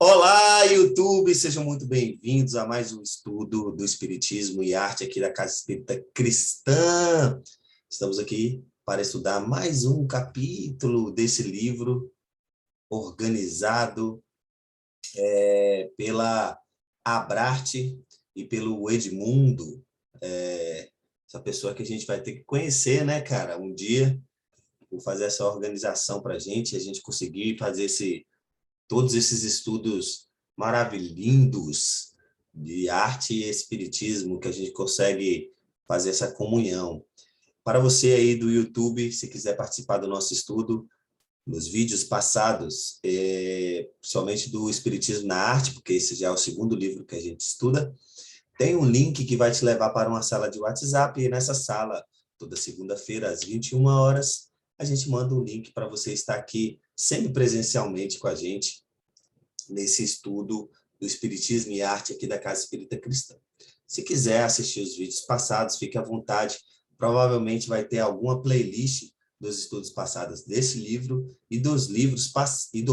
Olá, YouTube! Sejam muito bem-vindos a mais um estudo do Espiritismo e Arte aqui da Casa Espírita Cristã. Estamos aqui para estudar mais um capítulo desse livro organizado pela Abrarte e pelo Edmundo. Essa pessoa que a gente vai ter que conhecer, né, cara? Um dia, vou fazer essa organização para a gente conseguir fazer todos esses estudos maravilhindos de arte e espiritismo, que a gente consegue fazer essa comunhão. Para você aí do YouTube, se quiser participar do nosso estudo, nos vídeos passados, principalmente do Espiritismo na Arte, porque esse já é o segundo livro que a gente estuda, tem um link que vai te levar para uma sala de WhatsApp, e nessa sala, toda segunda-feira, às 21 horas, a gente manda um link para você estar aqui sempre presencialmente com a gente, nesse estudo do Espiritismo e Arte aqui da Casa Espírita Cristã. Se quiser assistir os vídeos passados, fique à vontade. Provavelmente vai ter alguma playlist dos estudos passados desse livro e do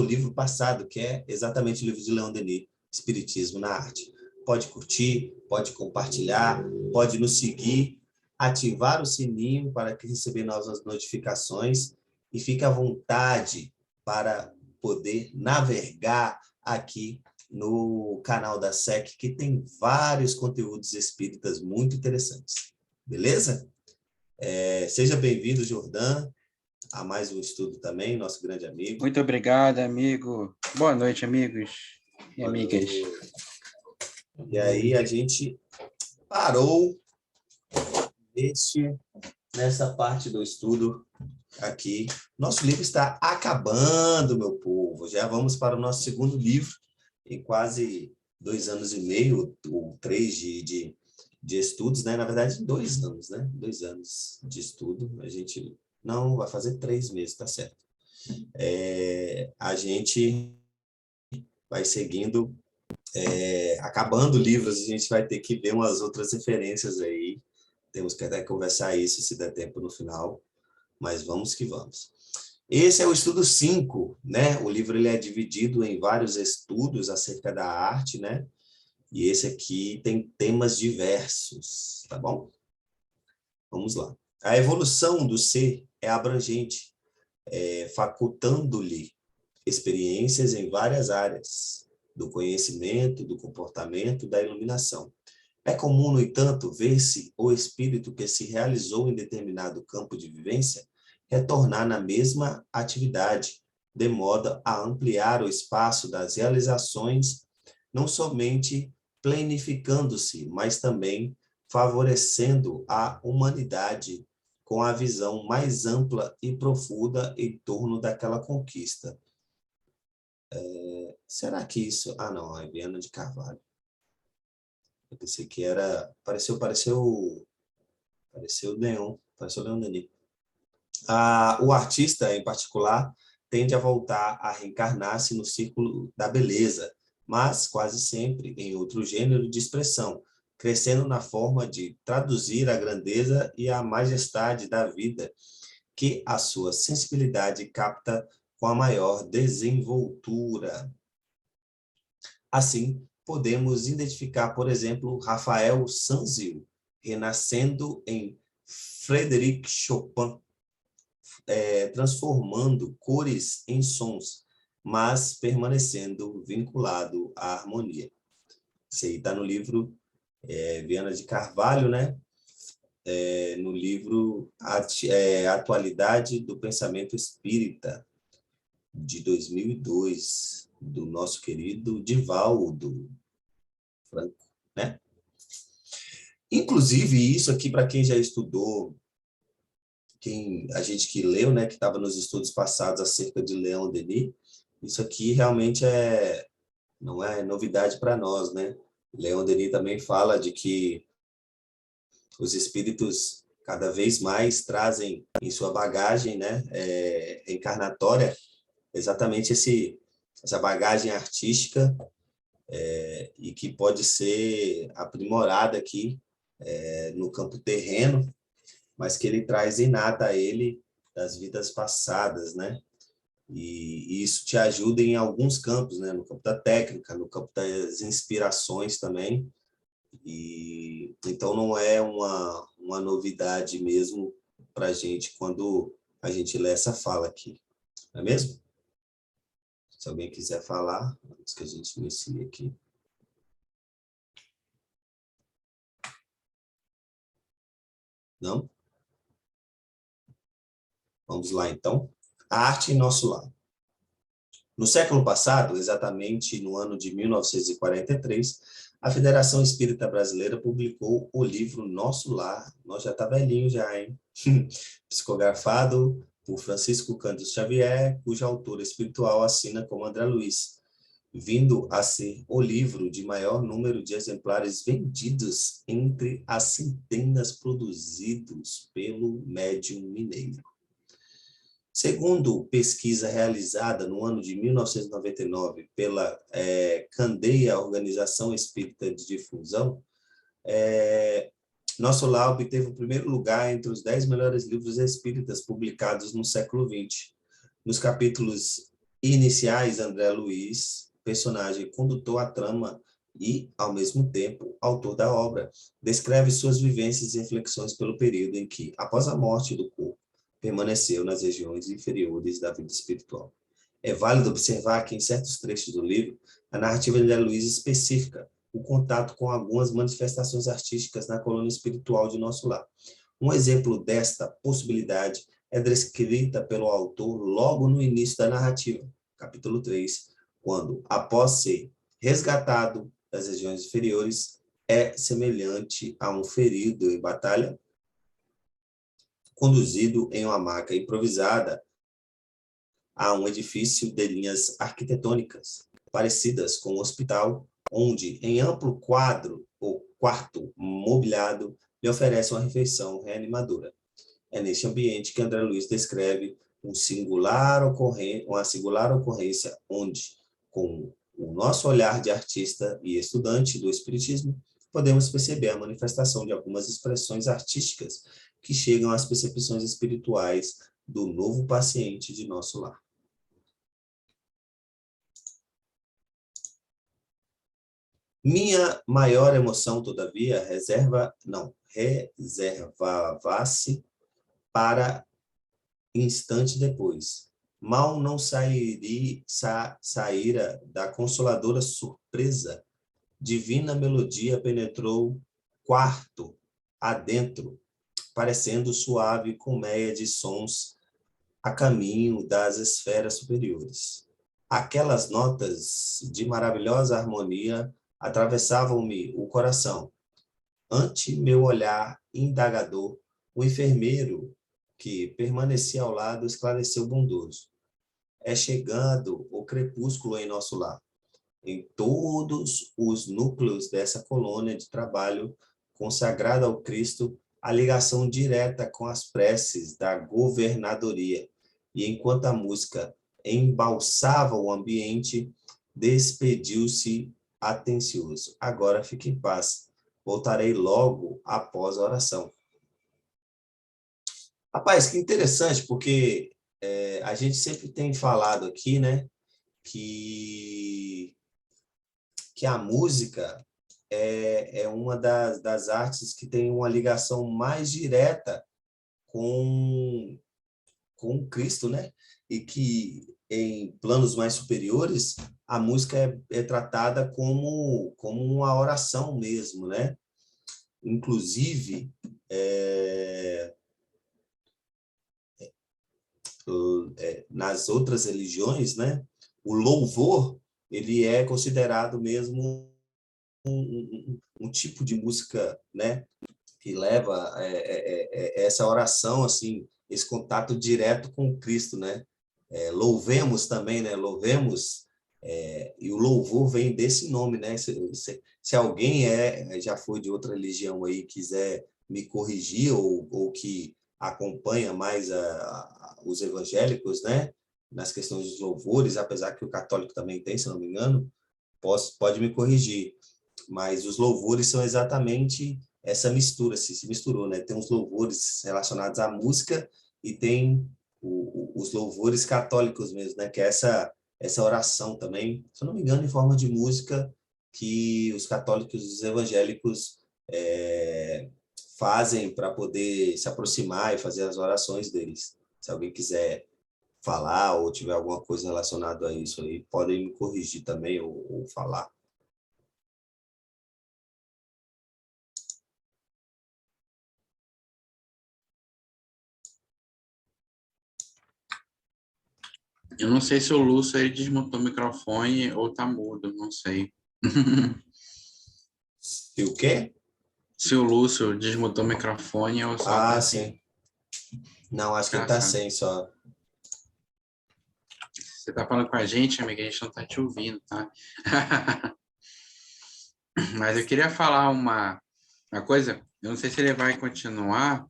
livro passado, que é exatamente o livro de Leon Denis, Espiritismo na Arte. Pode curtir, pode compartilhar, pode nos seguir, ativar o sininho para receber novas notificações e fique à vontade para poder navegar aqui no canal da SEC, que tem vários conteúdos espíritas muito interessantes. Beleza? Seja bem-vindo, Jordan, a mais um estudo também, nosso grande amigo. Muito obrigado, amigo. Boa noite, amigos e amigas. E aí a gente parou nessa parte do estudo aqui. Nosso livro está acabando, meu povo. Já vamos para o nosso segundo livro, em quase 2 anos e meio, ou 3 de estudos, né? Na verdade, 2 anos, né? 2 anos de estudo. A gente não vai fazer 3 meses, tá certo? A gente vai seguindo, acabando livros, a gente vai ter que ver umas outras referências aí. Temos que até conversar isso, se der tempo no final, mas vamos que vamos. Esse é o estudo 5, né? O livro ele é dividido em vários estudos acerca da arte, né? E esse aqui tem temas diversos, tá bom? Vamos lá. A evolução do ser é abrangente, facultando-lhe experiências em várias áreas do conhecimento, do comportamento, da iluminação. É comum, no entanto, ver-se o espírito que se realizou em determinado campo de vivência retornar na mesma atividade, de modo a ampliar o espaço das realizações, não somente planificando-se, mas também favorecendo a humanidade com a visão mais ampla e profunda em torno daquela conquista. Será que isso... Ah, não, é Viana de Carvalho. Eu pensei que era... Pareceu Leon Denis. O artista, em particular, tende a voltar a reencarnar-se no círculo da beleza, mas quase sempre em outro gênero de expressão, crescendo na forma de traduzir a grandeza e a majestade da vida que a sua sensibilidade capta com a maior desenvoltura. Assim, podemos identificar, por exemplo, Rafael Sanzio, renascendo em Frédéric Chopin, transformando cores em sons, mas permanecendo vinculado à harmonia. Isso aí está no livro Viana de Carvalho, né? No livro Atualidade do Pensamento Espírita, de 2002, do nosso querido Divaldo Franco, né? Inclusive, isso aqui, para quem já estudou, a gente que leu, né, que estava nos estudos passados acerca de Leon Denis, isso aqui realmente não é novidade para nós, né? Leon Denis também fala de que os espíritos cada vez mais trazem em sua bagagem, né, encarnatória, exatamente essa bagagem artística, e que pode ser aprimorada aqui no campo terreno, mas que ele traz inata a ele das vidas passadas, né? E isso te ajuda em alguns campos, né? No campo da técnica, no campo das inspirações também. E então não é uma novidade mesmo para a gente quando a gente lê essa fala aqui, não é mesmo? Se alguém quiser falar, antes que a gente inicie aqui. Não? Vamos lá, então. A arte em nosso lar. No século passado, exatamente no ano de 1943, a Federação Espírita Brasileira publicou o livro Nosso Lar. Nós já tá velhinho já, hein? Psicografado por Francisco Cândido Xavier, cuja autora espiritual assina como André Luiz, vindo a ser o livro de maior número de exemplares vendidos entre as centenas produzidos pelo médium mineiro. Segundo pesquisa realizada no ano de 1999 pela Candeia Organização Espírita de Difusão, Nosso Lar obteve o primeiro lugar entre os 10 melhores livros espíritas publicados no século XX. Nos capítulos iniciais, André Luiz, personagem condutor à trama e, ao mesmo tempo, autor da obra, descreve suas vivências e reflexões pelo período em que, após a morte do corpo, permaneceu nas regiões inferiores da vida espiritual. É válido observar que, em certos trechos do livro, a narrativa de André Luiz especifica o contato com algumas manifestações artísticas na colônia espiritual de Nosso Lar. Um exemplo desta possibilidade é descrita pelo autor logo no início da narrativa, capítulo 3, quando, após ser resgatado das regiões inferiores, é semelhante a um ferido em batalha, conduzido em uma maca improvisada a um edifício de linhas arquitetônicas parecidas com um hospital, onde, em amplo quadro ou quarto mobiliado, lhe oferece uma refeição reanimadora. É neste ambiente que André Luiz descreve uma singular ocorrência onde, com o nosso olhar de artista e estudante do espiritismo, podemos perceber a manifestação de algumas expressões artísticas que chegam às percepções espirituais do novo paciente de Nosso Lar. Minha maior emoção, todavia, reservava-se para instante depois. Mal não saíra da consoladora surpresa, divina melodia penetrou quarto adentro, parecendo suave colmeia de sons a caminho das esferas superiores. Aquelas notas de maravilhosa harmonia atravessavam-me o coração. Ante meu olhar indagador, o enfermeiro que permanecia ao lado esclareceu bondoso. É chegando o crepúsculo em Nosso Lar. Em todos os núcleos dessa colônia de trabalho consagrada ao Cristo, a ligação direta com as preces da governadoria. E enquanto a música embalsava o ambiente, despediu-se atencioso. Agora fique em paz. Voltarei logo após a oração. Rapaz, que interessante, porque a gente sempre tem falado aqui, né, que a música é uma das artes que tem uma ligação mais direta com Cristo, né? E que em planos mais superiores a música é tratada como uma oração mesmo, né? Inclusive, nas outras religiões, né? O louvor ele é considerado mesmo um tipo de música, né? Que leva essa oração, assim, esse contato direto com Cristo, né? Louvemos também, né? Louvemos, e o louvor vem desse nome, né? Se alguém já foi de outra religião aí, quiser me corrigir, ou que acompanha mais os evangélicos, né? Nas questões dos louvores, apesar que o católico também tem, se não me engano, pode me corrigir. Mas os louvores são exatamente essa mistura, se misturou, né? Tem uns louvores relacionados à música e tem os louvores católicos mesmo, né? Que é essa oração também, se eu não me engano, em forma de música que os católicos e os evangélicos fazem para poder se aproximar e fazer as orações deles. Se alguém quiser falar ou tiver alguma coisa relacionada a isso aí, podem me corrigir também ou falar. Eu não sei se o Lúcio ele desmontou o microfone ou tá mudo, não sei. E o quê? Se o Lúcio desmontou o microfone ou só tá Ah, assim. sim. Não, acho que ele tá Engraçado. sem só. Você tá falando com a gente, amiga, a gente não tá te ouvindo, tá? Mas eu queria falar uma coisa, eu não sei se ele vai continuar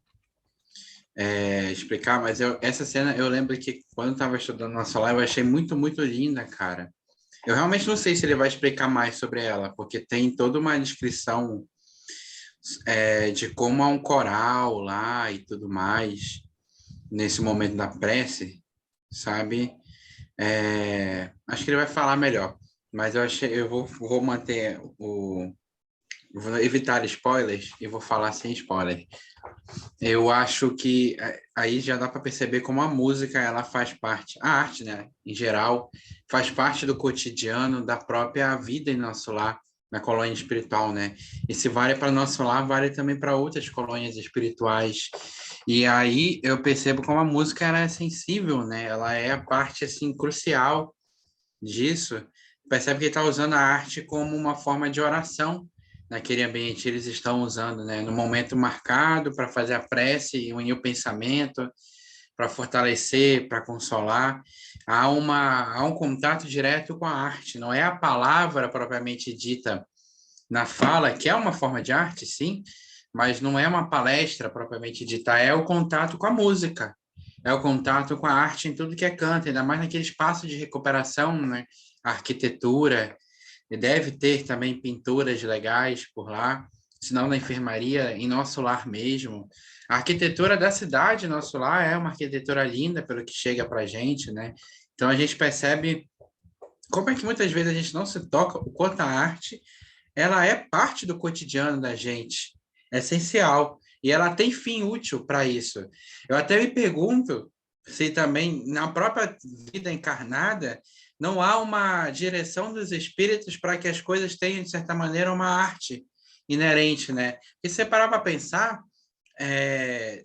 explicar, mas essa cena eu lembro que quando eu tava estudando nossa live, eu achei muito, muito linda, cara. Eu realmente não sei se ele vai explicar mais sobre ela, porque tem toda uma descrição de como há um coral lá e tudo mais, nesse momento da prece, sabe? Acho que ele vai falar melhor, mas eu vou manter vou evitar spoilers e vou falar sem spoiler. Eu acho que aí já dá para perceber como a música ela faz parte, a arte, né, em geral, faz parte do cotidiano da própria vida em nosso lar, na colônia espiritual, né? E se vale para nosso lar, vale também para outras colônias espirituais. E aí eu percebo como a música ela é sensível, né? Ela é a parte assim crucial disso. Percebe que ele está usando a arte como uma forma de oração naquele ambiente. Eles estão usando, né, no momento marcado para fazer a prece e unir o pensamento, para fortalecer, para consolar. Há um contato direto com a arte, não é a palavra propriamente dita na fala, que é uma forma de arte, sim, mas não é uma palestra propriamente dita, é o contato com a música, é o contato com a arte em tudo que é canto, ainda mais naquele espaço de recuperação, né? A arquitetura, e deve ter também pinturas legais por lá, senão na enfermaria, em nosso lar mesmo. A arquitetura da cidade, nosso lar, é uma arquitetura linda, pelo que chega para a gente, né? Então a gente percebe como é que muitas vezes a gente não se toca o quanto a arte ela é parte do cotidiano da gente, é essencial, e ela tem fim útil para isso. Eu até me pergunto se também na própria vida encarnada não há uma direção dos espíritos para que as coisas tenham, de certa maneira, uma arte inerente, né? E se você parar para pensar,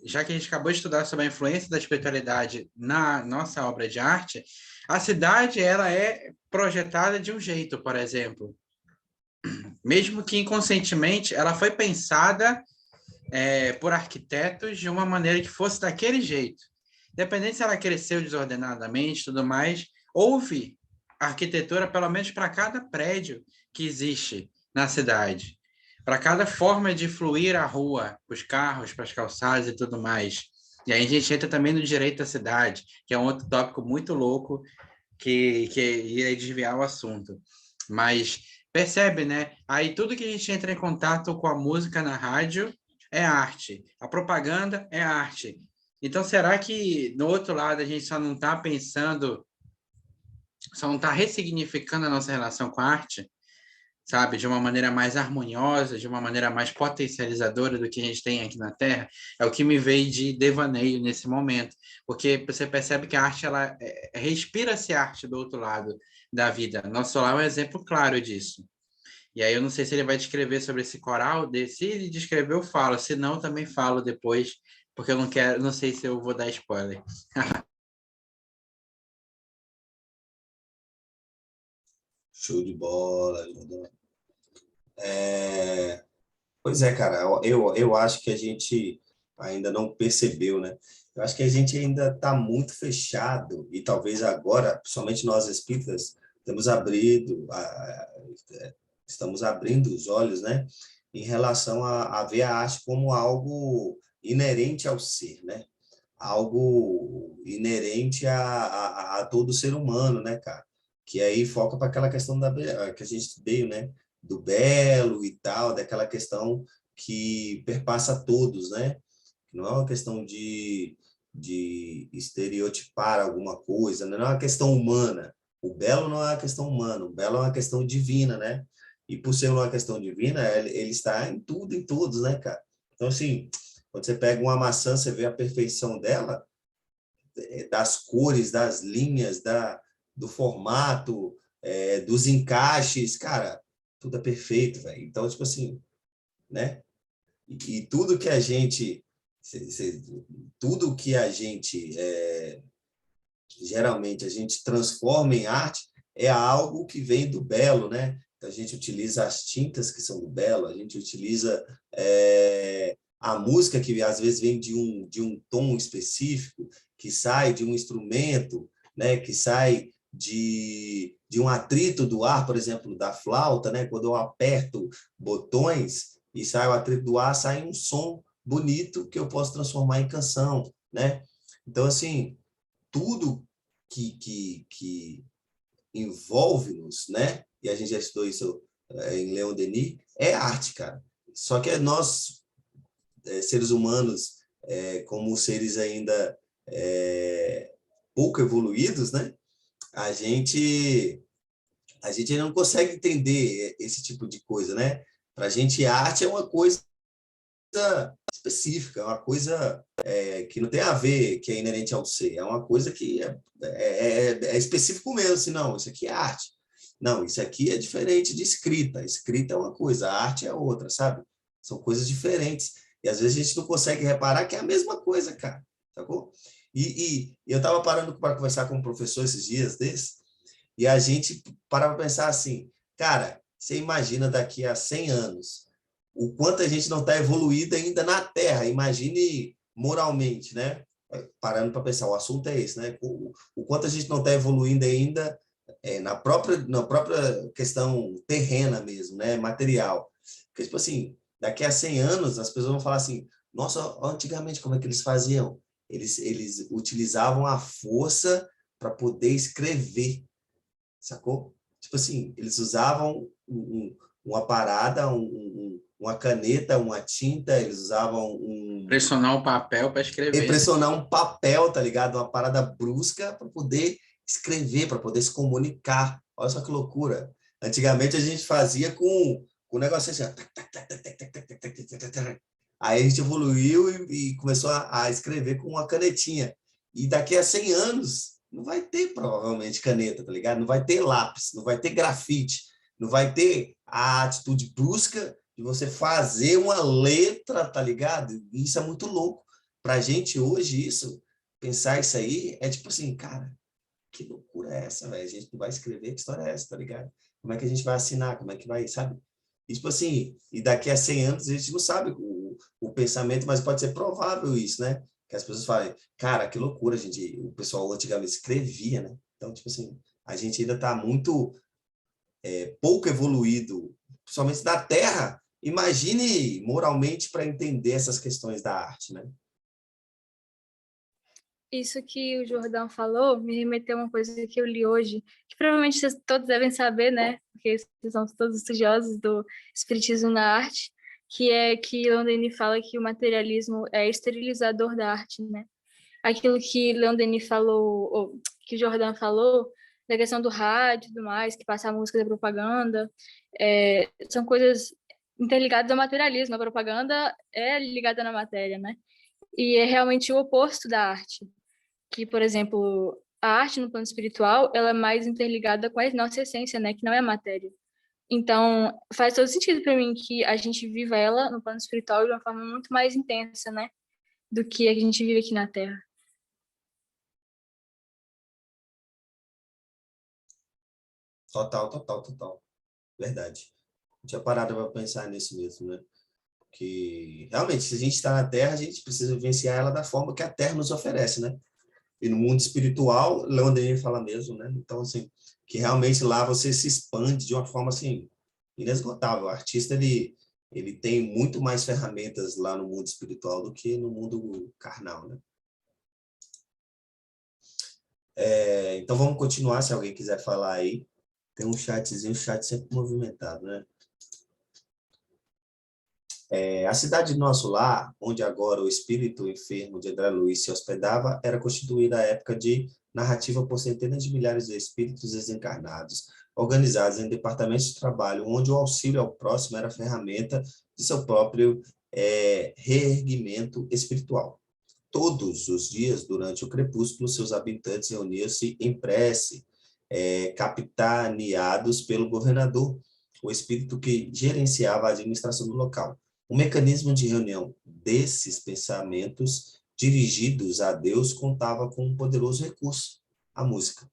já que a gente acabou de estudar sobre a influência da espiritualidade na nossa obra de arte, a cidade ela é projetada de um jeito, por exemplo, mesmo que inconscientemente, ela foi pensada por arquitetos de uma maneira que fosse daquele jeito. Independente se ela cresceu desordenadamente e tudo mais, houve arquitetura, pelo menos para cada prédio que existe na cidade, para cada forma de fluir a rua, os carros, para as calçadas e tudo mais. E aí a gente entra também no direito à cidade, que é um outro tópico muito louco que ia desviar o assunto. Mas percebe, né? Aí tudo que a gente entra em contato com a música na rádio é arte. A propaganda é arte. Então, será que no outro lado a gente só não está pensando, só não está ressignificando a nossa relação com a arte, sabe? De uma maneira mais harmoniosa, de uma maneira mais potencializadora do que a gente tem aqui na Terra? É o que me veio de devaneio nesse momento. Porque você percebe que a arte, ela respira-se arte do outro lado da vida. Nosso solar é um exemplo claro disso. E aí eu não sei se ele vai descrever sobre esse coral, se ele descrever eu falo, se não também falo depois, porque eu não quero, não sei se eu vou dar spoiler. Show de bola. Pois é, cara, eu acho que a gente ainda não percebeu, né? Eu acho que a gente ainda está muito fechado e talvez agora, principalmente nós espíritas, temos estamos abrindo os olhos, né? Em relação a ver a arte como algo inerente ao ser, né? Algo inerente a todo ser humano, né, cara? Que aí foca para aquela questão que a gente veio, né? Do belo e tal, daquela questão que perpassa todos, né? Não é uma questão de estereotipar alguma coisa, né? Não é uma questão humana. O belo não é uma questão humana, o belo é uma questão divina, né? E por ser uma questão divina, ele está em tudo e todos, né, cara? Então, assim, quando você pega uma maçã, você vê a perfeição dela, das cores, das linhas, do formato, dos encaixes, cara, tudo é perfeito, velho. Então, tipo assim, né? E tudo que a gente, tudo que a gente geralmente a gente transforma em arte é algo que vem do belo, né? Então, a gente utiliza as tintas que são do belo, a gente utiliza a música que às vezes vem de um tom específico, que sai de um instrumento, né? Que sai de um atrito do ar, por exemplo, da flauta, né? Quando eu aperto botões e sai o atrito do ar, sai um som bonito que eu posso transformar em canção, né? Então, assim, tudo que envolve-nos, né? E a gente já estudou isso em Leon Denis, é arte, cara. Só que nós, seres humanos, como seres ainda pouco evoluídos, né? A gente ainda não consegue entender esse tipo de coisa, né? Para a gente, arte é uma coisa específica, é uma coisa que não tem a ver, que é inerente ao ser, é uma coisa que é específico mesmo, assim, não, isso aqui é arte. Não, isso aqui é diferente de escrita. Escrita é uma coisa, a arte é outra, sabe? São coisas diferentes. E às vezes a gente não consegue reparar que é a mesma coisa, cara. Sacou? E eu estava parando para conversar com um professor esses dias desses, e a gente para pensar assim, cara, você imagina daqui a 100 anos o quanto a gente não está evoluído ainda na Terra. Imagine moralmente, né? Parando para pensar, o assunto é esse, né? O quanto a gente não está evoluindo ainda na própria questão terrena mesmo, né? Material. Porque, tipo assim, daqui a 100 anos, as pessoas vão falar assim, nossa, antigamente como é que eles faziam? Eles utilizavam a força para poder escrever, sacou? Tipo assim, eles usavam uma parada, uma caneta, uma tinta, eles usavam Pressionar o papel para escrever, né? impressionar um papel, tá ligado? Uma parada brusca para poder escrever, para poder se comunicar. Olha só que loucura. Antigamente a gente fazia com um negócio assim, ó. Aí a gente evoluiu e começou a escrever com uma canetinha. E daqui a 100 anos não vai ter provavelmente caneta, tá ligado? Não vai ter lápis, não vai ter grafite, não vai ter a atitude brusca de você fazer uma letra, tá ligado? E isso é muito louco. Pra gente hoje, pensar isso aí, é tipo assim, cara, que loucura é essa, velho? A gente não vai escrever, que história é essa, tá ligado? Como é que a gente vai assinar? Como é que vai, sabe? E, tipo assim, e daqui a 100 anos a gente não sabe o pensamento, mas pode ser provável isso, né? Que as pessoas falem, cara, que loucura, gente. O pessoal antigamente escrevia, né? Então, tipo assim, a gente ainda está muito pouco evoluído, principalmente da Terra. Imagine moralmente para entender essas questões da arte, né? Isso que o Jordão falou me remeteu a uma coisa que eu li hoje, que provavelmente vocês todos devem saber, né? Porque vocês são todos estudiosos do espiritismo na arte, que é que Leon Denis fala que o materialismo é esterilizador da arte, né? Aquilo que Leon Denis falou, ou que o Jordão falou, da questão do rádio e tudo mais, que passa a música da propaganda, são coisas interligadas ao materialismo. A propaganda é ligada na matéria, né? E é realmente o oposto da arte. Que, por exemplo, a arte no plano espiritual, ela é mais interligada com a nossa essência, né, que não é a matéria. Então, faz todo sentido para mim que a gente viva ela no plano espiritual de uma forma muito mais intensa, né, do que a gente vive aqui na Terra. Total, total, total. Verdade. Não tinha parado para pensar nisso mesmo, né? Que realmente, se a gente está na Terra, a gente precisa vivenciar ela da forma que a Terra nos oferece, né? E no mundo espiritual, Leon Denis fala mesmo, né? Então, assim, que realmente lá você se expande de uma forma, assim, inesgotável. O artista, ele tem muito mais ferramentas lá no mundo espiritual do que no mundo carnal, né? Então, vamos continuar, se alguém quiser falar aí. Tem um chatzinho, o chat sempre movimentado, né? A cidade de Nosso Lar, onde agora o espírito enfermo de André Luiz se hospedava, era constituída à época de narrativa por centenas de milhares de espíritos desencarnados, organizados em departamentos de trabalho, onde o auxílio ao próximo era ferramenta de seu próprio reerguimento espiritual. Todos os dias, durante o crepúsculo, seus habitantes reuniam-se em prece, capitaneados pelo governador, o espírito que gerenciava a administração do local. O mecanismo de reunião desses pensamentos dirigidos a Deus contava com um poderoso recurso, a música.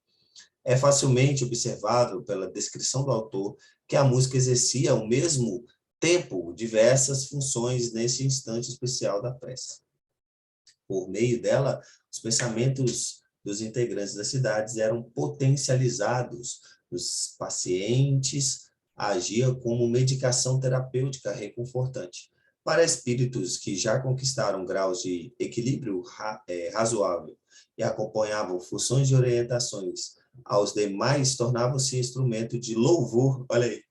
É facilmente observável pela descrição do autor que a música exercia ao mesmo tempo diversas funções nesse instante especial da prece. Por meio dela, os pensamentos dos integrantes das cidades eram potencializados. Os pacientes agiam como medicação terapêutica reconfortante. Para espíritos que já conquistaram graus de equilíbrio razoável e acompanhavam funções de orientações aos demais, tornavam-se instrumento de louvor. Olha aí.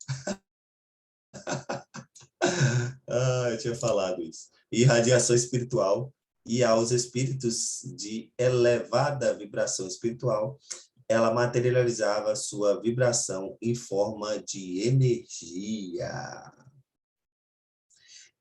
Eu tinha falado isso. E radiação espiritual. E aos espíritos de elevada vibração espiritual, ela materializava sua vibração em forma de energia.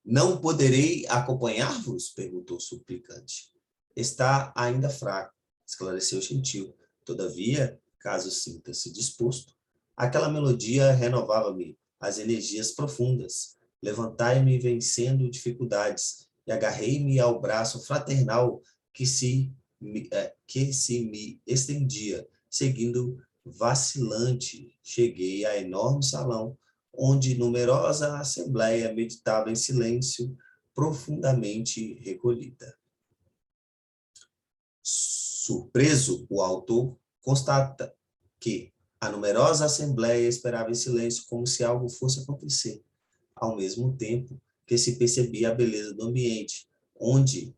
Não poderei acompanhar-vos? Perguntou o suplicante. Está ainda fraco, esclareceu o gentil. Todavia, caso sinta-se disposto, aquela melodia renovava-me as energias profundas. Levantai-me vencendo dificuldades e agarrei-me ao braço fraternal que se me estendia. Seguindo vacilante, cheguei a enorme salão, onde numerosa assembleia meditava em silêncio, profundamente recolhida. Surpreso, o autor constata que a numerosa assembleia esperava em silêncio como se algo fosse acontecer, ao mesmo tempo que se percebia a beleza do ambiente, onde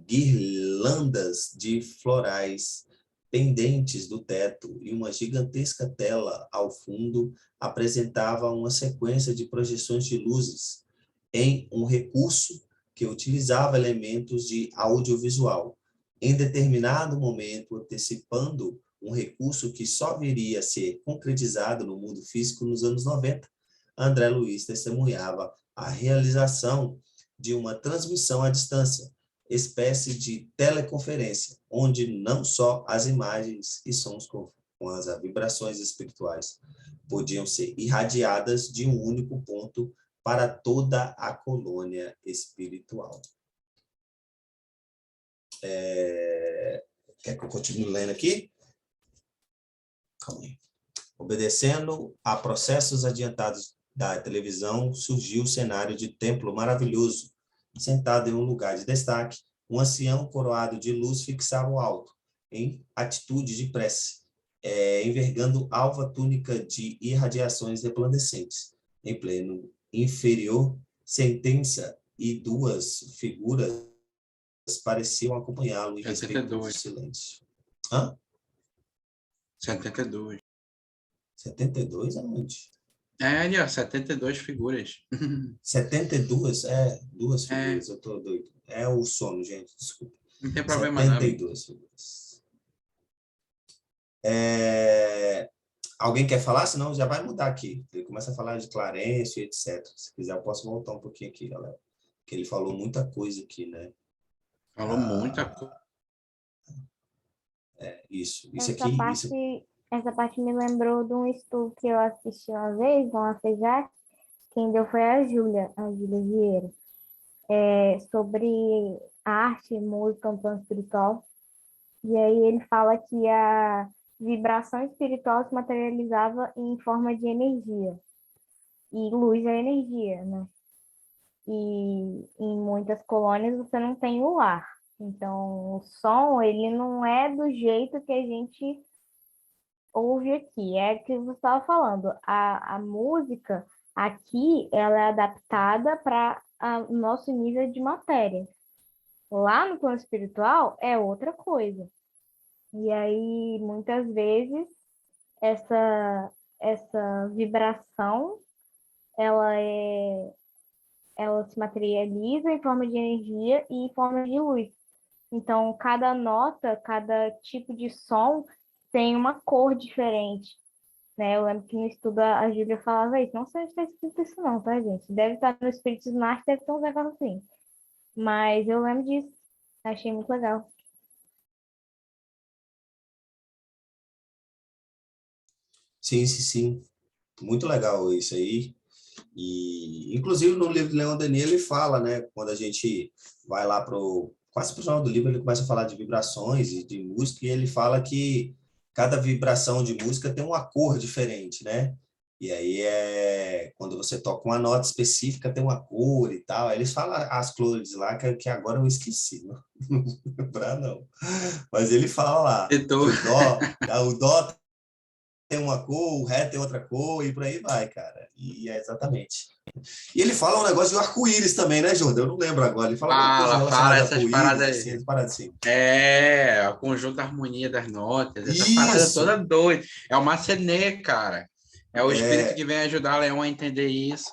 guirlandas de florais pendentes do teto e uma gigantesca tela ao fundo apresentava uma sequência de projeções de luzes em um recurso que utilizava elementos de audiovisual. Em determinado momento, antecipando um recurso que só viria a ser concretizado no mundo físico nos anos 90, André Luiz testemunhava a realização de uma transmissão à distância, espécie de teleconferência, onde não só as imagens e sons com as vibrações espirituais podiam ser irradiadas de um único ponto para toda a colônia espiritual. Quer que eu continue lendo aqui? Calma aí. Obedecendo a processos adiantados da televisão, surgiu o cenário de templo maravilhoso. Sentado em um lugar de destaque, um ancião coroado de luz fixava o alto, em atitude de prece, envergando alva túnica de irradiações resplandecentes. Em pleno inferior, sentença e duas figuras pareciam acompanhá-lo em respeitoso silêncio. Hã? 72. 72 aonde? Ali, ó, 72 figuras. 72? Duas figuras, eu tô doido. É o sono, gente, desculpa. Não tem problema 72 figuras. Alguém quer falar? Senão já vai mudar aqui. Ele começa a falar de Clarencio, etc. Se quiser, eu posso voltar um pouquinho aqui, galera. Porque ele falou muita coisa aqui, né? Falou muita coisa. Isso Essa aqui... Essa parte me lembrou de um estudo que eu assisti uma vez, na FEJAC. Quem deu foi a Júlia Vieira, sobre arte, música, um plano espiritual. E aí ele fala que a vibração espiritual se materializava em forma de energia. E luz é energia, né? E em muitas colônias você não tem o ar. Então, o som, ele não é do jeito que a gente ouve aqui. É o que você estava falando. A música aqui, ela é adaptada para o nosso nível de matéria. Lá no plano espiritual, é outra coisa. E aí, muitas vezes, essa vibração, ela é elas se materializam em forma de energia e em forma de luz. Então, cada nota, cada tipo de som tem uma cor diferente, né? Eu lembro que no estudo a Júlia falava isso. Não sei se está escrito isso não, tá, gente? Deve estar no Espíritos na Arte, deve ter um negócio assim. Mas eu lembro disso. Achei muito legal. Sim, sim, sim. Muito legal isso aí. E, inclusive, no livro de Leon Denis, ele fala, né? Quando a gente vai lá quase para o final do livro, ele começa a falar de vibrações e de música, e ele fala que cada vibração de música tem uma cor diferente, né? E aí quando você toca uma nota específica, tem uma cor e tal. Aí eles falam as cores lá, que agora eu esqueci, não vou lembrar, não. Mas ele fala lá que Então, o dó tem uma cor, o ré tem outra cor, e por aí vai, cara. E é exatamente. E ele fala um negócio de arco-íris também, né, Jordão? Eu não lembro agora. Ele fala alguma coisa fala, fala relacionada a essas arco-íris, paradas. assim, as paradas assim. É, o conjunto da harmonia das notas, essa parada toda Isso! doida. É o Marcenet, cara. É o espírito que É, vem ajudar a Leão a entender isso.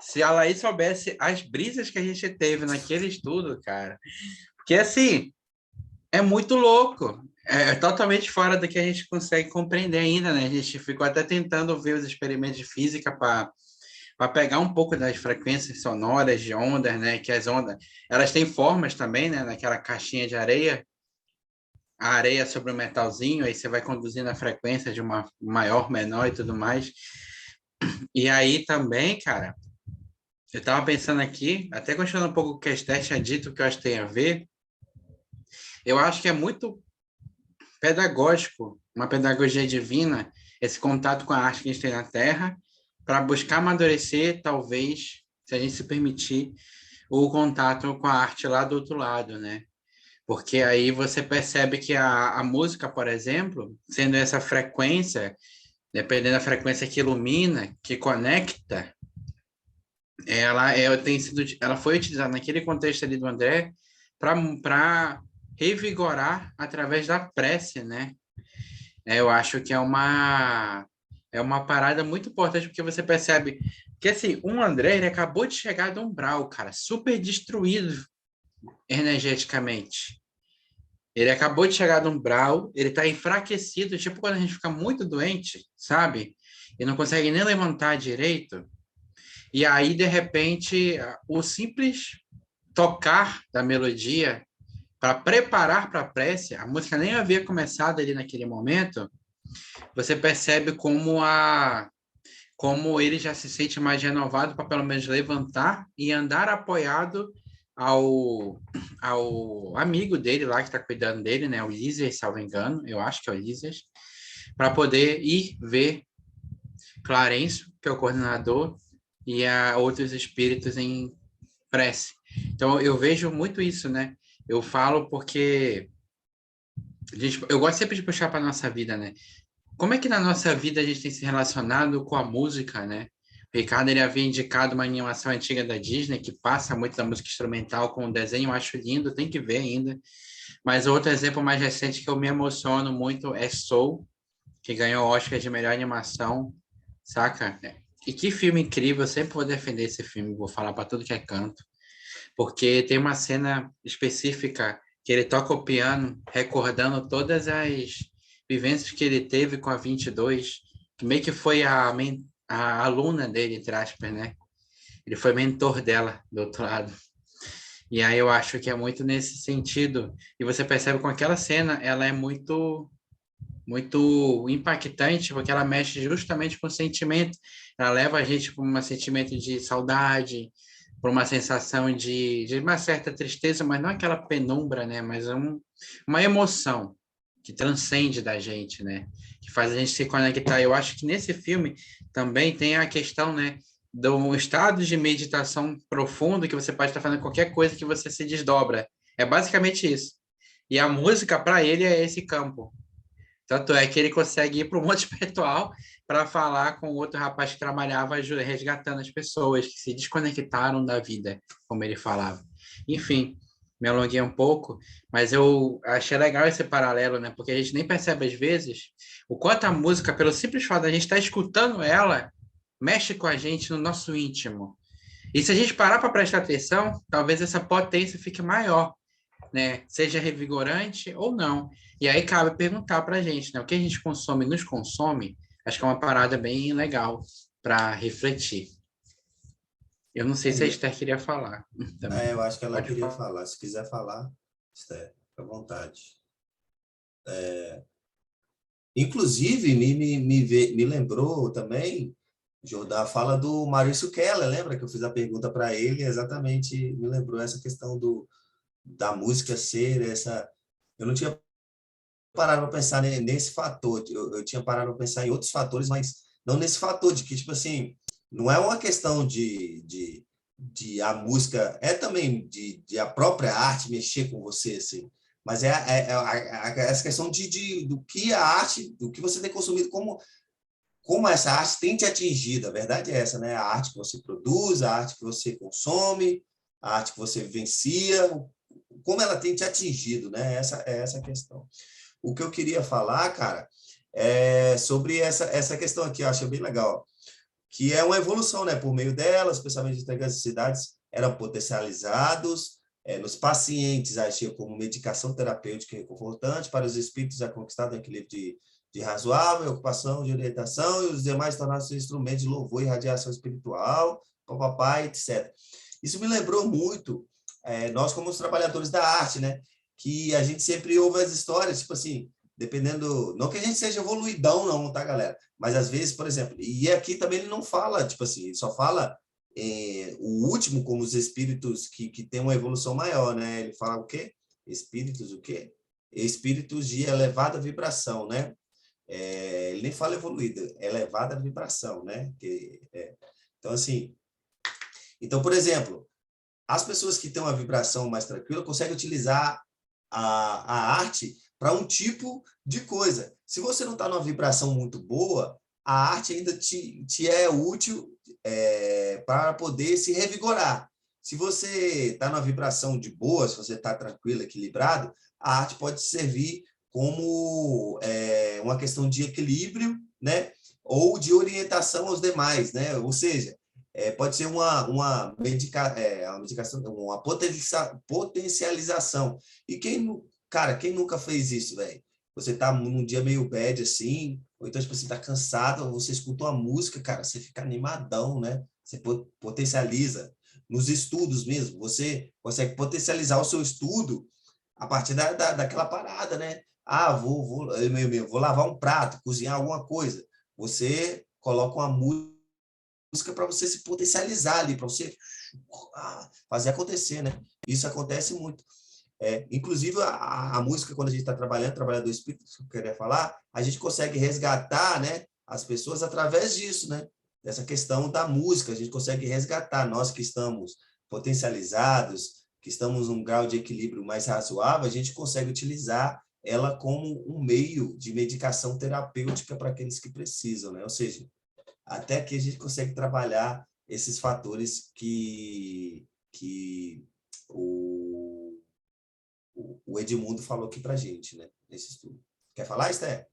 Se a Laís soubesse as brisas que a gente teve naquele estudo, cara. Porque, assim, é muito louco. É totalmente fora do que a gente consegue compreender ainda, né? A gente ficou até tentando ver os experimentos de física para pegar um pouco das frequências sonoras de ondas, né? Que as ondas, elas têm formas também, né? Naquela caixinha de areia, a areia sobre o metalzinho, aí você vai conduzindo a frequência de uma maior, menor e tudo mais. E aí também, cara, eu estava pensando aqui, até questionando um pouco o que a Esther tinha dito, que eu acho que tem a ver, eu acho que é muito pedagógico, uma pedagogia divina, esse contato com a arte que a gente tem na Terra, para buscar amadurecer, talvez, se a gente se permitir, o contato com a arte lá do outro lado, né? Porque aí você percebe que a música, por exemplo, sendo essa frequência, dependendo da frequência que ilumina, que conecta, ela foi utilizada naquele contexto ali do André para revigorar através da prece, né? Eu acho que é uma parada muito importante, porque você percebe que, assim, o André, ele acabou de chegar do umbral, cara, super destruído energeticamente. Ele acabou de chegar do umbral, ele tá enfraquecido, tipo quando a gente fica muito doente, sabe? E não consegue nem levantar direito. E aí, de repente, o simples tocar da melodia para preparar para a prece, a música nem havia começado ali naquele momento, você percebe como ele já se sente mais renovado para pelo menos levantar e andar apoiado ao amigo dele lá que está cuidando dele, né, o Lízias, salvo engano, eu acho que é o Lízias, para poder ir ver Clarencio, que é o coordenador, e a outros espíritos em prece. Então eu vejo muito isso, né? Eu falo porque eu gosto sempre de puxar para nossa vida, né? Como é que na nossa vida a gente tem se relacionado com a música, né? O Ricardo, ele havia indicado uma animação antiga da Disney que passa muito da música instrumental com o desenho, eu acho lindo, tem que ver ainda. Mas outro exemplo mais recente que eu me emociono muito é Soul, que ganhou o Oscar de melhor animação, saca? E que filme incrível, eu sempre vou defender esse filme, vou falar para tudo que é canto, porque tem uma cena específica que ele toca o piano, recordando todas as vivências que ele teve com a 22, que meio que foi a aluna dele, entre aspas, né? Ele foi mentor dela, do outro lado. E aí eu acho que é muito nesse sentido. E você percebe com aquela cena, ela é muito impactante, porque ela mexe justamente com o sentimento. Ela leva a gente para um sentimento de saudade, para uma sensação de uma certa tristeza, mas não aquela penumbra, né? Mas uma emoção que transcende da gente, né? Que faz a gente se conectar. Eu acho que nesse filme também tem a questão, né? Do estado de meditação profundo que você pode estar fazendo qualquer coisa que você se desdobra. É basicamente isso. E a música, para ele, é esse campo. Tanto é que ele consegue ir para o mundo espiritual para falar com outro rapaz que trabalhava resgatando as pessoas que se desconectaram da vida, como ele falava. Enfim, me alonguei um pouco, mas eu achei legal esse paralelo, né? Porque a gente nem percebe às vezes o quanto a música, pelo simples fato de a gente estar escutando ela, mexe com a gente no nosso íntimo. E se a gente parar para prestar atenção, talvez essa potência fique maior, né? Seja revigorante ou não. E aí cabe perguntar para a gente, né? O que a gente consome nos consome? Acho que é uma parada bem legal para refletir. Eu não sei se a Esther queria falar também. Eu acho que ela Pode queria falar. falar. Se quiser falar, Esther, fica à vontade. Inclusive, me lembrou também, Jordão, fala do Maurício Keller, lembra que eu fiz a pergunta para ele? Exatamente, me lembrou essa questão da música ser essa... Eu não tinha parado para pensar nesse fator, eu tinha parado para pensar em outros fatores, mas não nesse fator de que, tipo assim, não é uma questão de a música, é também de a própria arte mexer com você, assim, mas essa questão do que a arte, do que você tem consumido, como essa arte tem te atingido, a verdade é essa, né? A arte que você produz, a arte que você consome, a arte que você vivencia, como ela tem te atingido, né? Essa é essa a questão. O que eu queria falar, cara, é sobre essa questão aqui, eu acho bem legal, que é uma evolução, né? Por meio delas, especialmente as cidades eram potencializados, nos pacientes agia como medicação terapêutica e reconfortante, para os espíritos é conquistado um equilíbrio de razoável, ocupação, de orientação, e os demais tornaram-se instrumentos de louvor e radiação espiritual, papai, etc. Isso me lembrou muito, nós como os trabalhadores da arte, né? Que a gente sempre ouve as histórias, tipo assim, dependendo... Não que a gente seja evoluidão, não, tá, galera? Mas, às vezes, por exemplo... E aqui também ele não fala, tipo assim, ele só fala o último como os espíritos que tem uma evolução maior, né? Ele fala o quê? Espíritos o quê? Espíritos de elevada vibração, né? Ele nem fala evoluído, elevada vibração, né? Então, assim... Então, por exemplo, as pessoas que têm uma vibração mais tranquila conseguem utilizar a arte para um tipo de coisa. Se você não está numa vibração muito boa, a arte ainda te é útil para poder se revigorar. Se você está numa vibração de boa, se você está tranquilo, equilibrado, a arte pode servir como uma questão de equilíbrio, né? Ou de orientação aos demais, né? Ou seja, pode ser uma medicação, uma potencialização. E quem nunca fez isso, velho? Você tá num dia meio bad, assim, ou então, tipo, você tá cansado, você escuta uma música, cara, você fica animadão, né? Você potencializa. Nos estudos mesmo, você consegue potencializar o seu estudo a partir daquela parada, né? Vou lavar um prato, cozinhar alguma coisa. Você coloca uma música para você se potencializar ali, para você fazer acontecer, né? Isso acontece muito. Inclusive, a música, quando a gente está trabalhando o espírito, que eu queria falar, a gente consegue resgatar, né, as pessoas através disso, né? Dessa questão da música, a gente consegue resgatar, nós que estamos potencializados, que estamos num grau de equilíbrio mais razoável, a gente consegue utilizar ela como um meio de medicação terapêutica para aqueles que precisam, né? Ou seja, até que a gente consegue trabalhar esses fatores que o Edmundo falou aqui para a gente, né, nesse estudo. Quer falar, Esther?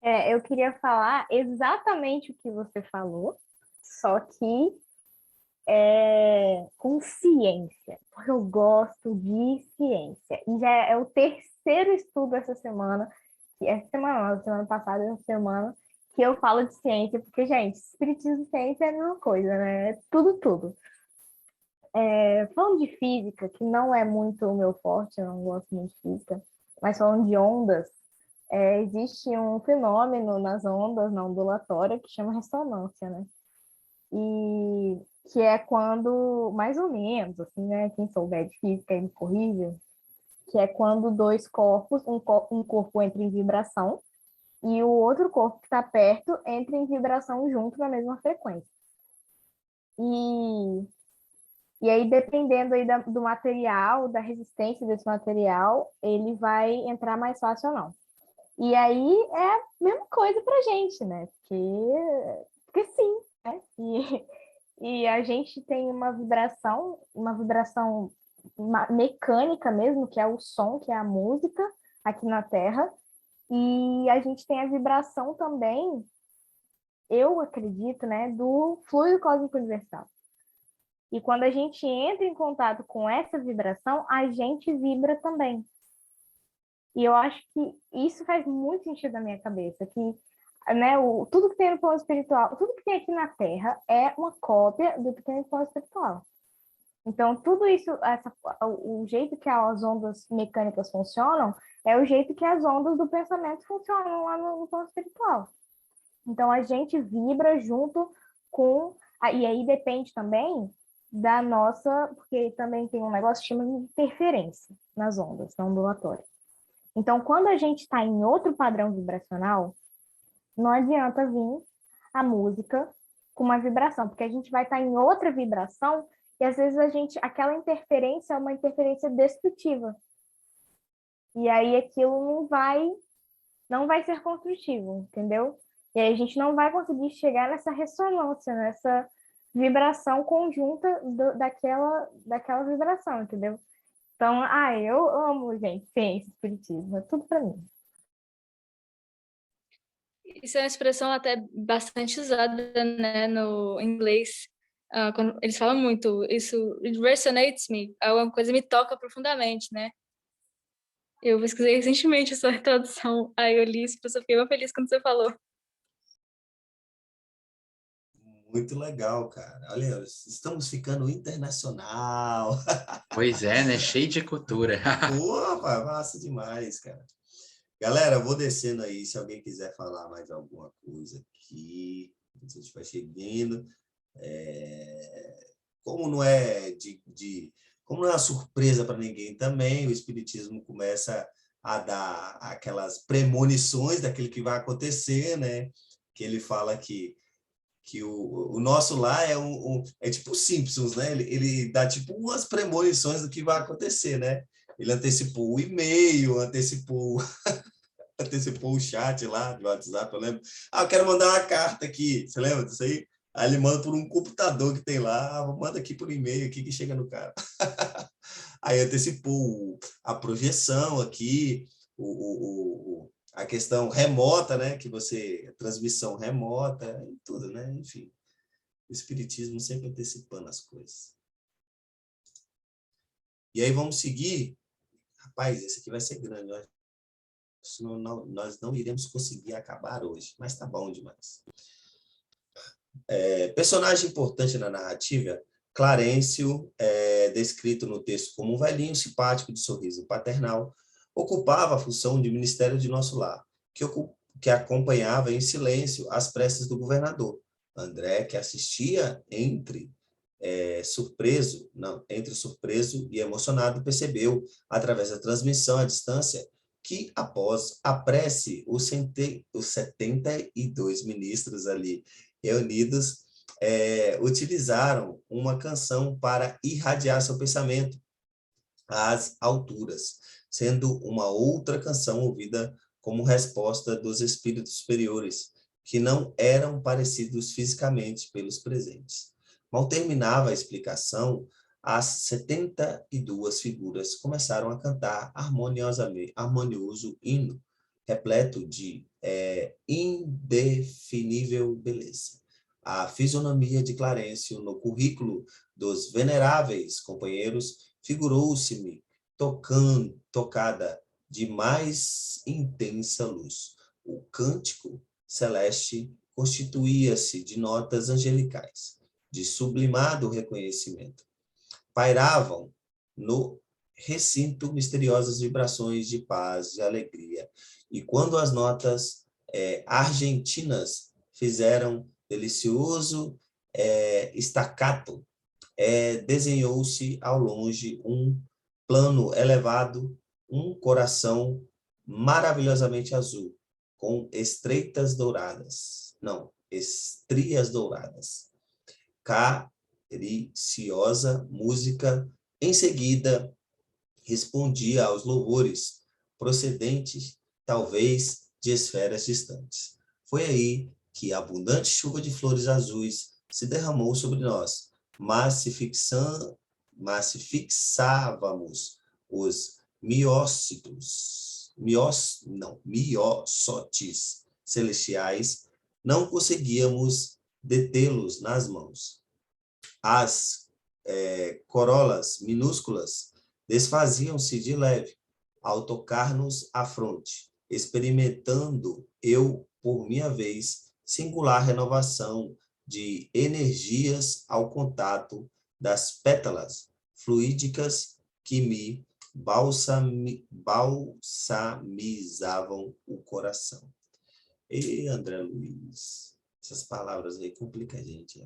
Eu queria falar exatamente o que você falou, só que com ciência, porque eu gosto de ciência. E já é o terceiro estudo essa semana, semana passada, essa semana, que eu falo de ciência, porque, gente, espiritismo e ciência é a mesma coisa, né? É tudo, tudo. Falando de física, que não é muito o meu forte, eu não gosto muito de física, mas falando de ondas, existe um fenômeno nas ondas, na ondulatória, que chama ressonância, né? E que é quando, mais ou menos, assim, né? Quem souber de física aí me corrija, que é quando dois corpos, um corpo entra em vibração e o outro corpo que está perto entra em vibração junto na mesma frequência. E aí, dependendo aí do material, da resistência desse material, ele vai entrar mais fácil ou não. E aí é a mesma coisa pra gente, né? Porque sim, né? E a gente tem uma vibração mecânica mesmo, que é o som, que é a música aqui na Terra, e a gente tem a vibração também eu acredito, né, do fluido cósmico universal. E quando a gente entra em contato com essa vibração, a gente vibra também. E eu acho que isso faz muito sentido na minha cabeça, que, né, tudo que tem no plano espiritual, tudo que tem aqui na Terra é uma cópia do que tem no plano espiritual. Então, tudo isso, o jeito que as ondas mecânicas funcionam é o jeito que as ondas do pensamento funcionam lá no plano espiritual. Então, a gente vibra junto com... E aí depende também da nossa... Porque também tem um negócio que chama de interferência nas ondas, na ondulatória. Então, quando a gente está em outro padrão vibracional, não adianta vir a música com uma vibração, porque a gente vai estar em outra vibração e às vezes aquela interferência é uma interferência destrutiva. E aí aquilo não vai ser construtivo, entendeu? E aí a gente não vai conseguir chegar nessa ressonância, nessa vibração conjunta daquela vibração, entendeu? Então, eu amo, gente, ciência, espiritismo, é tudo para mim. Isso é uma expressão até bastante usada, né, no inglês. Quando eles falam muito, isso resonates me, alguma coisa me toca profundamente, né? Eu pesquisei recentemente essa tradução, aí eu li isso, eu fiquei muito feliz quando você falou. Muito legal, cara. Olha, estamos ficando internacional. Pois é, né? Cheio de cultura. Opa, massa demais, cara. Galera, eu vou descendo aí, se alguém quiser falar mais alguma coisa aqui, a gente vai chegando. Como não é como não é uma surpresa para ninguém também, o Espiritismo começa a dar aquelas premonições daquilo que vai acontecer, né? Que ele fala que o nosso lá é tipo os Simpsons, né? Ele dá tipo umas premonições do que vai acontecer, né? Ele antecipou o e-mail, antecipou o chat lá do WhatsApp, eu lembro. Eu quero mandar uma carta aqui, você lembra disso aí? Aí ele manda por um computador que tem lá, manda aqui por e-mail aqui que chega no cara. Aí antecipou a projeção aqui, a questão remota, né? Que transmissão remota, e tudo, né? Enfim, o Espiritismo sempre antecipando as coisas. E aí vamos seguir. Rapaz, esse aqui vai ser grande, ó. Senão nós não iremos conseguir acabar hoje, mas tá bom demais. Personagem importante na narrativa, Clarencio, descrito no texto como um velhinho simpático de sorriso paternal, ocupava a função de ministério de nosso lar, que acompanhava em silêncio as preces do governador. André, que assistia entre surpreso e emocionado, percebeu, através da transmissão à distância, que após a prece, os 72 ministros ali reunidos utilizaram uma canção para irradiar seu pensamento às alturas, sendo uma outra canção ouvida como resposta dos espíritos superiores, que não eram parecidos fisicamente pelos presentes. Mal terminava a explicação, as 72 figuras começaram a cantar harmonioso hino, repleto de indefinível beleza. A fisionomia de Clarencio no currículo dos veneráveis companheiros figurou-se-me tocada de mais intensa luz. O cântico celeste constituía-se de notas angelicais, de sublimado reconhecimento. Pairavam no recinto misteriosas vibrações de paz e alegria. E quando as notas argentinas fizeram delicioso staccato, desenhou-se ao longe um plano elevado, um coração maravilhosamente azul, com estrias douradas. Cariciosa música, em seguida, respondia aos louvores, procedentes, talvez, de esferas distantes. Foi aí que a abundante chuva de flores azuis se derramou sobre nós, mas se fixávamos os miócitos celestiais, não conseguíamos detê-los nas mãos. As corolas minúsculas desfaziam-se de leve ao tocar-nos à fronte, experimentando eu, por minha vez, singular renovação de energias ao contato das pétalas fluídicas que me balsamizavam o coração. E André Luiz, essas palavras aí complicam a gente.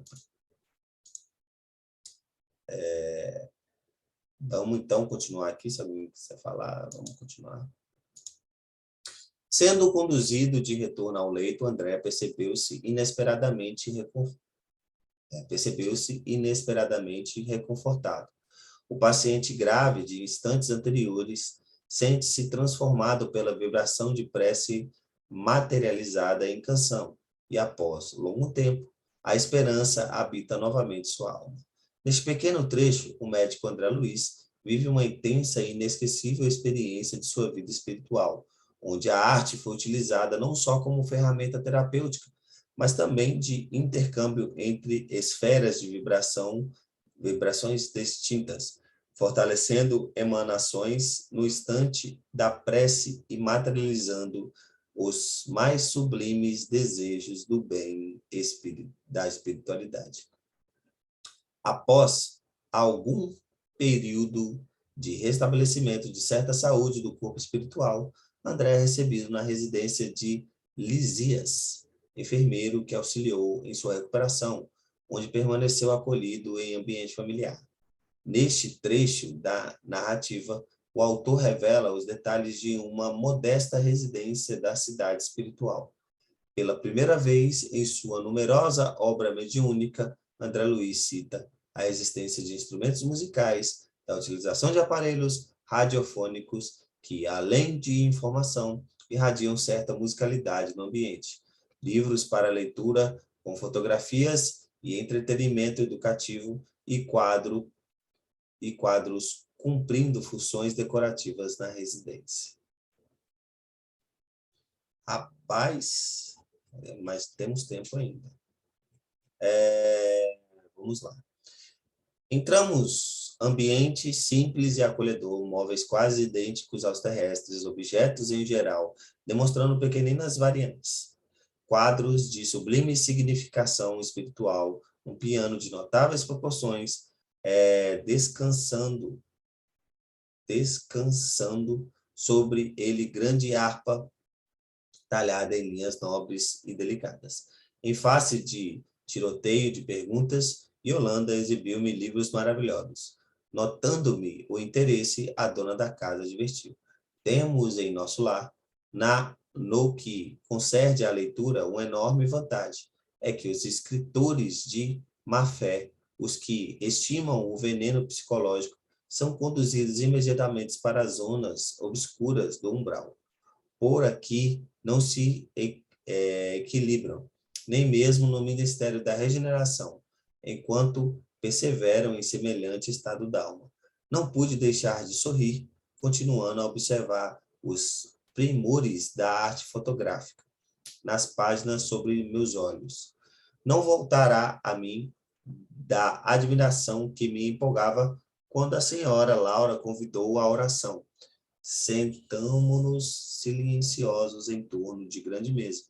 Vamos então continuar aqui, se alguém quiser falar, vamos continuar. Sendo conduzido de retorno ao leito, André percebeu-se inesperadamente reconfortado. O paciente grave de instantes anteriores sente-se transformado pela vibração de prece materializada em canção, e após longo tempo, a esperança habita novamente sua alma. Neste pequeno trecho, o médico André Luiz vive uma intensa e inesquecível experiência de sua vida espiritual, onde a arte foi utilizada não só como ferramenta terapêutica, mas também de intercâmbio entre esferas de vibrações distintas, fortalecendo emanações no instante da prece e materializando os mais sublimes desejos do bem da espiritualidade. Após algum período de restabelecimento de certa saúde do corpo espiritual, André é recebido na residência de Lisias, enfermeiro que auxiliou em sua recuperação, onde permaneceu acolhido em ambiente familiar. Neste trecho da narrativa, o autor revela os detalhes de uma modesta residência da cidade espiritual. Pela primeira vez em sua numerosa obra mediúnica, André Luiz cita a existência de instrumentos musicais, da utilização de aparelhos radiofônicos que, além de informação, irradiam certa musicalidade no ambiente, livros para leitura com fotografias e entretenimento educativo e quadros cumprindo funções decorativas na residência. Rapaz, mas temos tempo ainda. Vamos lá. Entramos ambiente simples e acolhedor, móveis quase idênticos aos terrestres, objetos em geral, demonstrando pequeninas variantes. Quadros de sublime significação espiritual, um piano de notáveis proporções, descansando sobre ele grande harpa talhada em linhas nobres e delicadas. Em face de tiroteio de perguntas, Yolanda exibiu-me livros maravilhosos. Notando-me o interesse, a dona da casa advertiu. Temos em nosso lar, no que concerne à leitura, uma enorme vantagem. É que os escritores de má fé, os que estimam o veneno psicológico, são conduzidos imediatamente para as zonas obscuras do umbral. Por aqui não se equilibram, nem mesmo no Ministério da Regeneração, enquanto perseveram em semelhante estado d'alma. Não pude deixar de sorrir, continuando a observar os primores da arte fotográfica nas páginas sobre meus olhos. Não voltará a mim da admiração que me empolgava quando a senhora Laura convidou à oração. Sentamo-nos silenciosos em torno de grande mesa.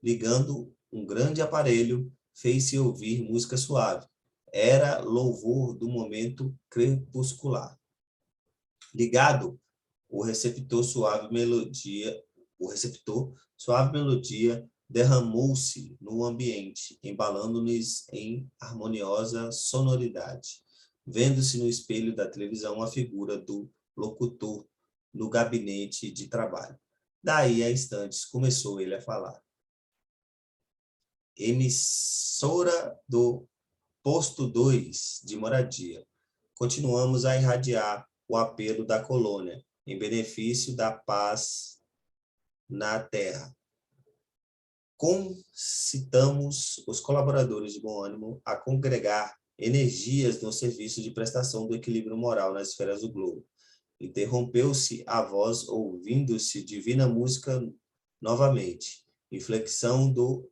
Ligando um grande aparelho, fez-se ouvir música suave. Era louvor do momento crepuscular. Ligado, o receptor suave melodia derramou-se no ambiente, embalando-nos em harmoniosa sonoridade. Vendo-se no espelho da televisão a figura do locutor no gabinete de trabalho. Daí a instantes começou ele a falar. Emissora do posto 2 de moradia. Continuamos a irradiar o apelo da colônia em benefício da paz na terra. Concitamos os colaboradores de bom ânimo a congregar energias no serviço de prestação do equilíbrio moral nas esferas do globo. Interrompeu-se a voz, ouvindo-se divina música novamente. Inflexão do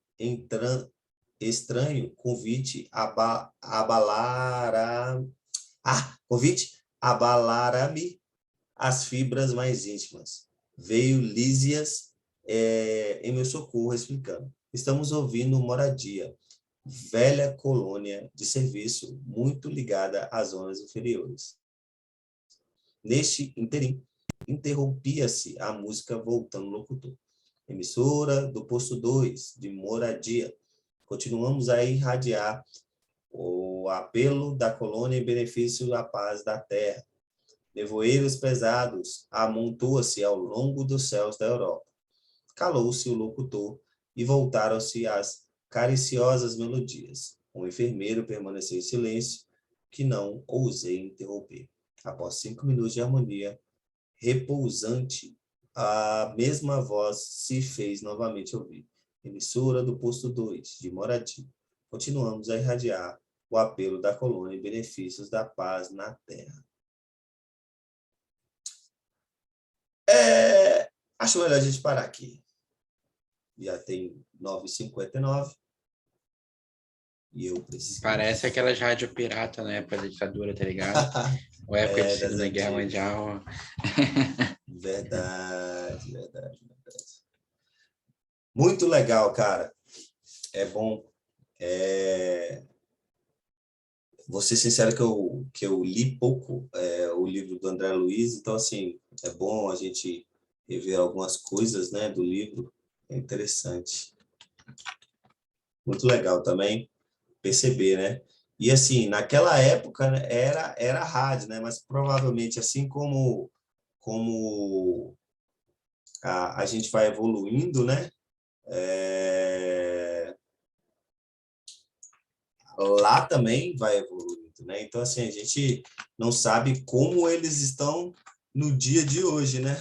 estranho convite abalara-me as fibras mais íntimas. Veio Lísias em meu socorro, explicando. Estamos ouvindo Moradia, velha colônia de serviço muito ligada às zonas inferiores. Neste interim, interrompia-se a música voltando ao locutor. Emissora do posto 2, de Moradia. Continuamos a irradiar o apelo da colônia em benefício da paz da terra. Nevoeiros pesados amontoam-se ao longo dos céus da Europa. Calou-se o locutor e voltaram-se as cariciosas melodias. O enfermeiro permaneceu em silêncio, que não ousei interromper. Após 5 minutos de harmonia repousante, a mesma voz se fez novamente ouvir. Emissora do posto 2, de Moradia. Continuamos a irradiar o apelo da colônia em benefícios da paz na terra. Acho melhor a gente parar aqui. Já tem 9h59. E eu preciso... Parece aquelas rádio pirata na época da ditadura, tá ligado? Ou época de Segunda Guerra Mundial. Verdade. Muito legal, cara. É bom. Vou ser sincero que eu li pouco o livro do André Luiz, então, assim, é bom a gente rever algumas coisas, né, do livro. É interessante. Muito legal também perceber, né? E, assim, naquela época, né, era rádio, né? Mas, provavelmente, assim como a gente vai evoluindo, né? Lá também vai evoluindo, né? Então, assim, a gente não sabe como eles estão no dia de hoje, né?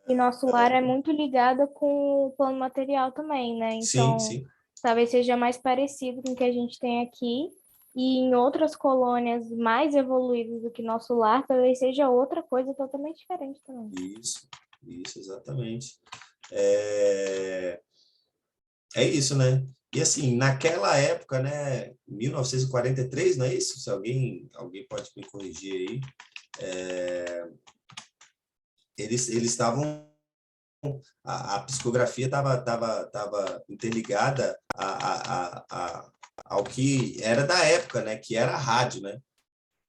E nosso lar é muito ligado com o plano material também, né? Então, Sim. talvez seja mais parecido com o que a gente tem aqui. E em outras colônias mais evoluídas do que nosso lar, talvez seja outra coisa totalmente diferente também. Isso, exatamente. É isso, né? E, assim, naquela época, né, 1943, não é isso? Se alguém pode me corrigir aí. Eles estavam... A psicografia estava interligada ao que era da época, né? Que era a rádio, né?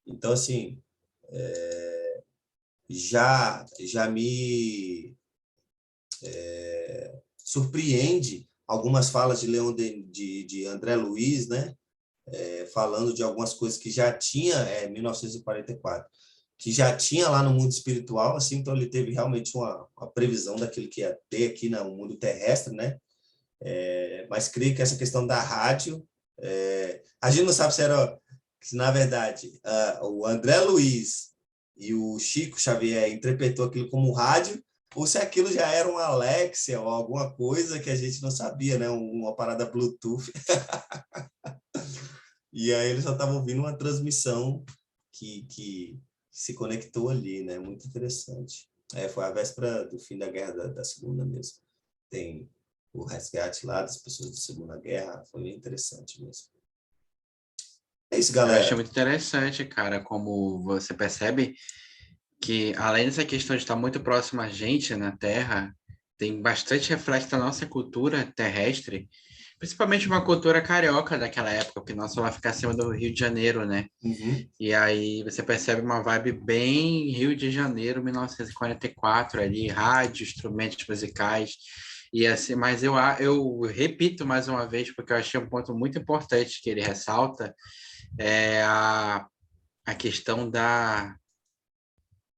Então, assim, já me surpreende algumas falas de de André Luiz, né? Falando de algumas coisas que já tinha em 1944, que já tinha lá no mundo espiritual, assim, então ele teve realmente uma previsão daquilo que ia ter aqui no mundo terrestre, né? Mas creio que essa questão da rádio, a gente não sabe se na verdade, o André Luiz e o Chico Xavier interpretou aquilo como rádio, ou se aquilo já era uma Alexia ou alguma coisa que a gente não sabia, né? Uma parada Bluetooth. E aí eles só estavam ouvindo uma transmissão que se conectou ali, né? Muito interessante. Foi a véspera do fim da guerra da Segunda mesmo. Tem o resgate lá das pessoas da Segunda Guerra, foi bem interessante mesmo. É isso, galera. Eu achei muito interessante, cara, como você percebe que, além dessa questão de estar muito próximo a gente na Terra, tem bastante reflexo da nossa cultura terrestre, principalmente uma cultura carioca daquela época, porque nossa lá fica acima do Rio de Janeiro, né? Uhum. E aí você percebe uma vibe bem Rio de Janeiro, 1944, ali, rádio, instrumentos musicais, e assim, mas eu repito mais uma vez, porque eu achei um ponto muito importante que ele ressalta, a questão da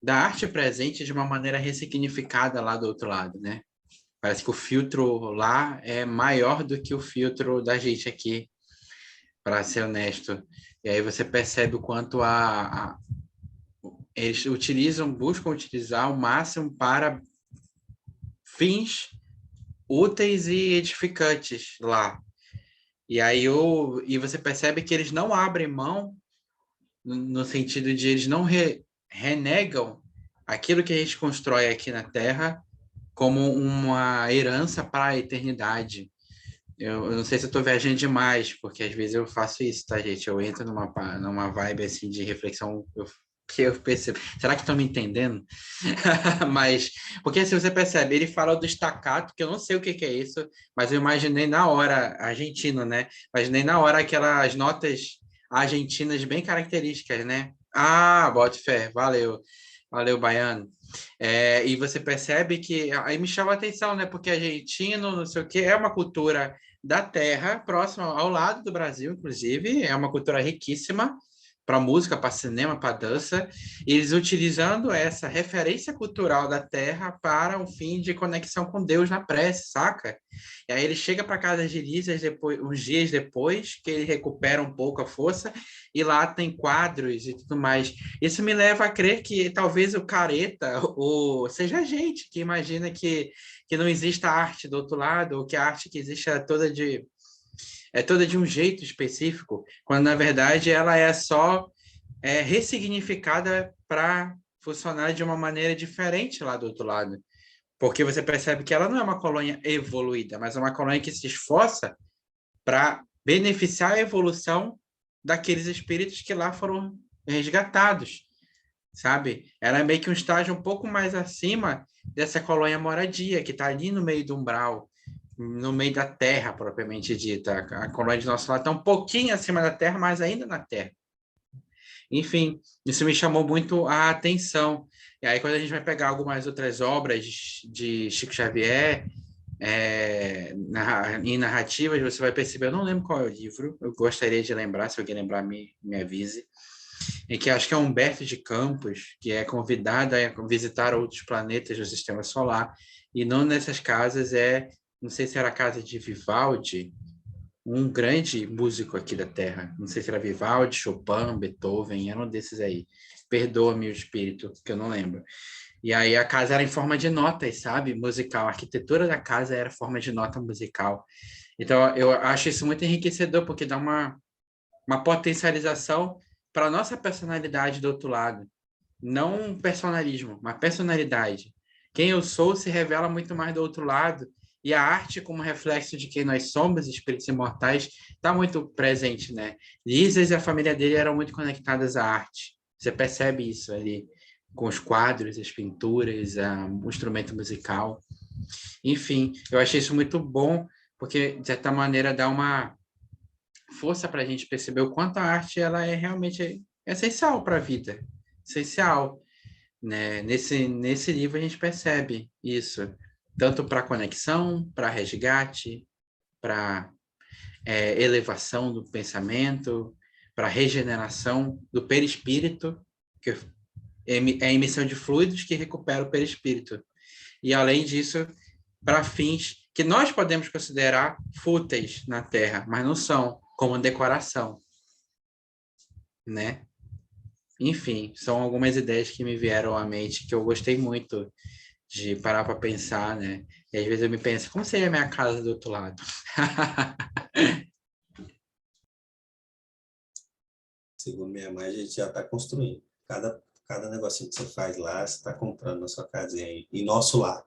arte presente de uma maneira ressignificada lá do outro lado, né? Parece que o filtro lá é maior do que o filtro da gente aqui, para ser honesto. E aí você percebe o quanto eles buscam utilizar o máximo para fins úteis e edificantes lá. E aí você percebe que eles não abrem mão no sentido de eles não renegam aquilo que a gente constrói aqui na Terra como uma herança para a eternidade. Eu não sei se eu estou viajando demais, porque às vezes eu faço isso, tá, gente? Eu entro numa vibe assim de reflexão que eu percebo. Será que estão me entendendo? Mas, porque se você percebe, ele fala do staccato, que eu não sei o que que é isso, mas eu imaginei na hora, argentino, né? Imaginei na hora aquelas notas argentinas bem características, né? Ah, bote fé, valeu. Valeu, Baiano. E você percebe que aí me chama a atenção, né? Porque argentino, não sei o quê, é uma cultura da terra, próxima ao lado do Brasil, inclusive, é uma cultura riquíssima para música, para cinema, para dança, eles utilizando essa referência cultural da terra para um fim de conexão com Deus na prece, saca? E aí ele chega para casa de Lísias depois, uns dias depois, que ele recupera um pouco a força, e lá tem quadros e tudo mais. Isso me leva a crer que talvez o careta, ou seja a gente que imagina que não exista arte do outro lado, ou que a arte que existe é toda de um jeito específico, quando na verdade ela é só ressignificada para funcionar de uma maneira diferente lá do outro lado. Porque você percebe que ela não é uma colônia evoluída, mas é uma colônia que se esforça para beneficiar a evolução daqueles espíritos que lá foram resgatados, sabe? Ela é meio que um estágio um pouco mais acima dessa colônia moradia, que está ali no meio do umbral, no meio da terra, propriamente dita. A colônia de Nosso Lar está um pouquinho acima da terra, mas ainda na terra. Enfim, isso me chamou muito a atenção. E aí, quando a gente vai pegar algumas outras obras de Chico Xavier, em narrativas, você vai perceber, eu não lembro qual é o livro, eu gostaria de lembrar, se alguém lembrar, me avise, em que acho que é Humberto de Campos, que é convidado a visitar outros planetas do Sistema Solar, e não nessas casas não sei se era a casa de Vivaldi, um grande músico aqui da Terra. Não sei se era Vivaldi, Chopin, Beethoven, era um desses aí. Perdoa-me o espírito, que eu não lembro. E aí a casa era em forma de notas, sabe? Musical. A arquitetura da casa era forma de nota musical. Então, eu acho isso muito enriquecedor, porque dá uma potencialização para a nossa personalidade do outro lado. Não um personalismo, mas personalidade. Quem eu sou se revela muito mais do outro lado, e a arte, como reflexo de quem nós somos, espíritos imortais, está muito presente, né? Lísias e a família dele eram muito conectadas à arte. Você percebe isso ali, com os quadros, as pinturas, o instrumento musical. Enfim, eu achei isso muito bom, porque, de certa maneira, dá uma força para a gente perceber o quanto a arte ela é realmente essencial para a vida. Essencial, né? Nesse livro a gente percebe isso, tanto para conexão, para resgate, para elevação do pensamento, para regeneração do perispírito, que é a emissão de fluidos que recupera o perispírito. E, além disso, para fins que nós podemos considerar fúteis na Terra, mas não são, como decoração, né? Enfim, são algumas ideias que me vieram à mente, que eu gostei muito de parar para pensar, né? E às vezes eu me penso, como seria a minha casa do outro lado? Segundo minha mãe, a gente já está construindo. Cada negocinho que você faz lá, você está comprando na sua casinha aí, em nosso lar.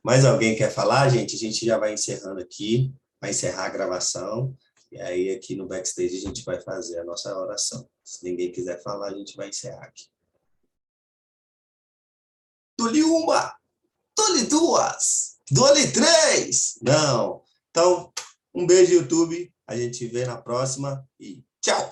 Mais alguém quer falar, gente? A gente já vai encerrando aqui, vai encerrar a gravação, e aí aqui no backstage a gente vai fazer a nossa oração. Se ninguém quiser falar, a gente vai encerrar aqui. Dou-lhe uma, dou-lhe duas, dou-lhe três. Não. Então, um beijo, YouTube. A gente vê na próxima e tchau!